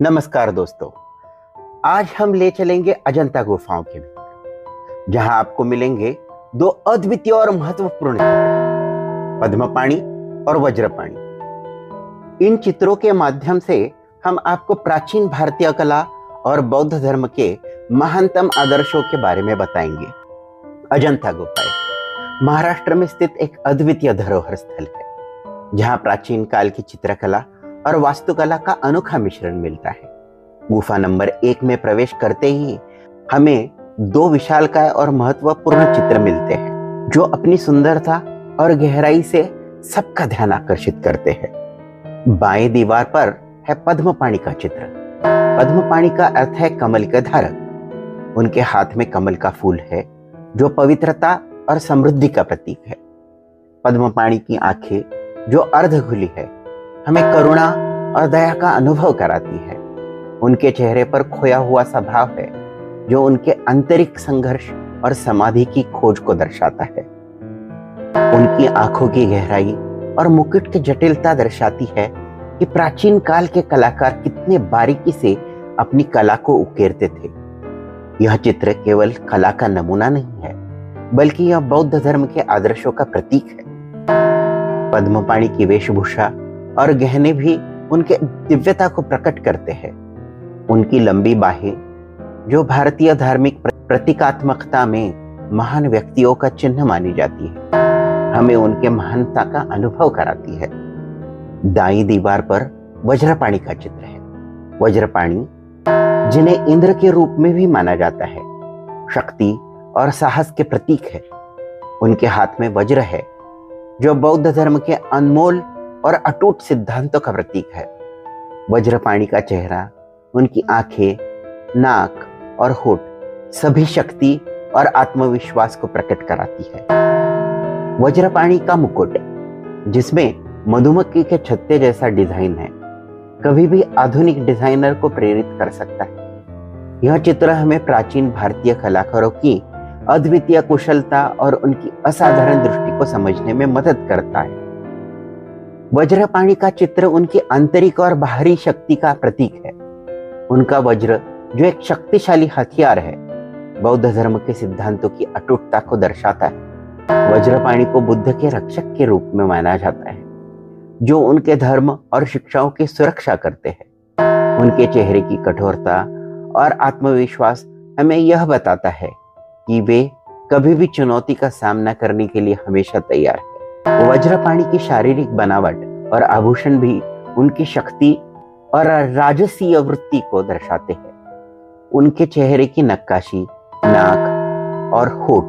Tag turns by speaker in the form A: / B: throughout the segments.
A: नमस्कार दोस्तों। आज हम ले चलेंगे अजंता गुफाओं के भीतर, जहां आपको मिलेंगे दो अद्वितीय और महत्वपूर्ण चित्र, पद्मपाणि और वज्रपाणि। इन चित्रों के माध्यम से हम आपको प्राचीन भारतीय कला और बौद्ध धर्म के महानतम आदर्शों के बारे में बताएंगे। अजंता गुफाएं महाराष्ट्र में स्थित एक अद्वितीय धरोहर स्थल है, जहां प्राचीन काल की चित्रकला और वास्तुकला का अनोखा मिश्रण मिलता है। गुफा नंबर 1 में प्रवेश करते ही हमें दो विशालकाय और महत्वपूर्ण चित्र मिलते हैं, जो अपनी सुंदरता और गहराई से सबका ध्यान आकर्षित करते हैं। बाएं दीवार पर है पद्मपाणि का चित्र। पद्मपाणि का अर्थ है कमल के धारक। उनके हाथ में कमल का फूल है, जो पवित्रता और समृद्धि का प्रतीक है। पद्मपाणि की आंखें, जो अर्ध खुली है, हमें करुणा और दया का अनुभव कराती है। उनके चेहरे पर खोया हुआ सा भाव है, जो उनके आंतरिक संघर्ष और समाधि की खोज को दर्शाता है। उनकी आंखों की गहराई और मुकुट की जटिलता दर्शाती है कि प्राचीन काल के कलाकार कितने बारीकी से अपनी कला को उकेरते थे। यह चित्र केवल कला का नमूना नहीं है, बल्कि यह बौद्ध धर्म के आदर्शों का प्रतीक है। पद्मपाणि की वेशभूषा और गहने भी उनके दिव्यता को प्रकट करते हैं। उनकी लंबी बाहें, जो भारतीय धार्मिक प्रतीकात्मकता में महान व्यक्तियों का चिन्ह मानी जाती है, हमें उनके महानता का अनुभव कराती है। दाईं दीवार पर वज्रपाणि का चित्र है। वज्रपाणि, जिन्हें इंद्र के रूप में भी माना जाता है, शक्ति और साहस के प्रतीक है। उनके हाथ में वज्र है, जो बौद्ध धर्म के अनमोल और अटूट सिद्धांतों का प्रतीक है। वज्रपाणि का चेहरा, उनकी आंखें, नाक और होठ सभी शक्ति और आत्मविश्वास को प्रकट कराती है। वज्रपाणि का मुकुट, जिसमें मधुमक्खी के छत्ते जैसा डिजाइन है, कभी भी आधुनिक डिजाइनर को प्रेरित कर सकता है। यह चित्र हमें प्राचीन भारतीय कलाकारों की अद्वितीय कुशलता और उनकी असाधारण दृष्टि को समझने में मदद करता है। वज्रपाणि का चित्र उनकी आंतरिक और बाहरी शक्ति का प्रतीक है। उनका वज्र, जो एक शक्तिशाली हथियार है, बौद्ध धर्म के सिद्धांतों की अटूटता को दर्शाता है। वज्रपाणि को बुद्ध के रक्षक के रूप में माना जाता है, जो उनके धर्म और शिक्षाओं की सुरक्षा करते हैं। उनके चेहरे की कठोरता और आत्मविश्वास हमें यह बताता है कि वे कभी भी चुनौती का सामना करने के लिए हमेशा तैयार है। वज्रपाणि की शारीरिक बनावट और आभूषण भी उनकी शक्ति और राजसीय वृत्ति को दर्शाते हैं। उनके चेहरे की नक्काशी, नाक और होठ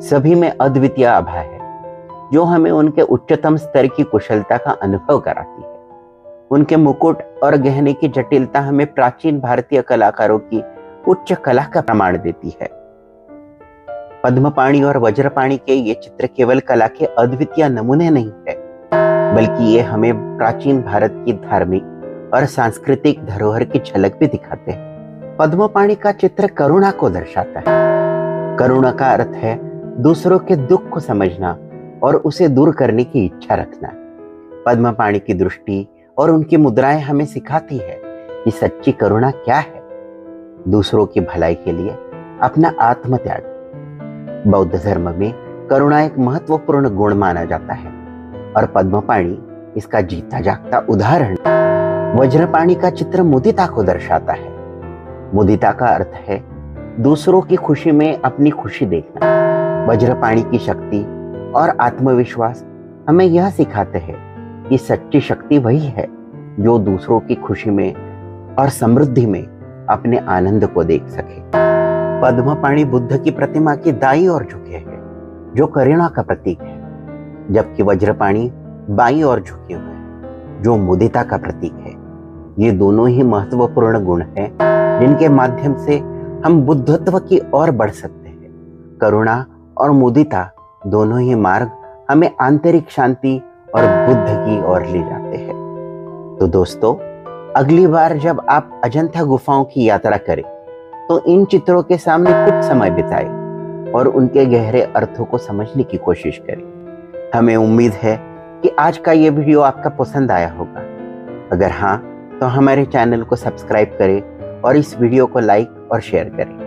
A: सभी में अद्वितीय आभा है, जो हमें उनके उच्चतम स्तर की कुशलता का अनुभव कराती है। उनके मुकुट और गहने की जटिलता हमें प्राचीन भारतीय कलाकारों की उच्च कला का प्रमाण देती है। पद्मपाणि और वज्रपाणि के ये चित्र केवल कला के अद्वितीय नमूने नहीं है, बल्कि ये हमें प्राचीन भारत की धार्मिक और सांस्कृतिक धरोहर की झलक भी दिखाते हैं। पद्मपाणि का चित्र करुणा को दर्शाता है। करुणा का अर्थ है दूसरों के दुख को समझना और उसे दूर करने की इच्छा रखना। पद्मपाणि की दृष्टि और उनकी मुद्राएं हमें सिखाती है कि सच्ची करुणा क्या है। दूसरों की भलाई के लिए अपना आत्मत्याग। बौद्ध धर्म में करुणा एक महत्वपूर्ण गुण माना जाता है, और पद्मपाणि इसका जीता जागता उदाहरण। वज्रपाणि का चित्र मुदिता को दर्शाता है। मुदिता का अर्थ है दूसरों की खुशी में अपनी खुशी देखना। वज्रपाणि की शक्ति और आत्मविश्वास हमें यह सिखाते हैं कि सच्ची शक्ति वही है, जो दूसरों की खुशी में और समृद्धि में अपने आनंद को देख सके। पद्मपाणि बुद्ध की प्रतिमा की दाईं ओर झुके हैं, जो करुणा का प्रतीक है, जबकि वज्रपाणि बाईं ओर झुके हुए हैं, जो मुदिता का प्रतीक है। ये दोनों ही महत्वपूर्ण गुण हैं, जिनके माध्यम से हम बुद्धत्व की ओर बढ़ सकते हैं। करुणा और मुदिता दोनों ही मार्ग हमें आंतरिक शांति और बुद्ध की ओर ले जाते हैं। तो दोस्तों, अगली बार जब आप अजंता गुफाओं की यात्रा करें, तो इन चित्रों के सामने कुछ समय बिताएं और उनके गहरे अर्थों को समझने की कोशिश करें। हमें उम्मीद है कि आज का ये वीडियो आपका पसंद आया होगा। अगर हाँ, तो हमारे चैनल को सब्सक्राइब करें और इस वीडियो को लाइक और शेयर करें।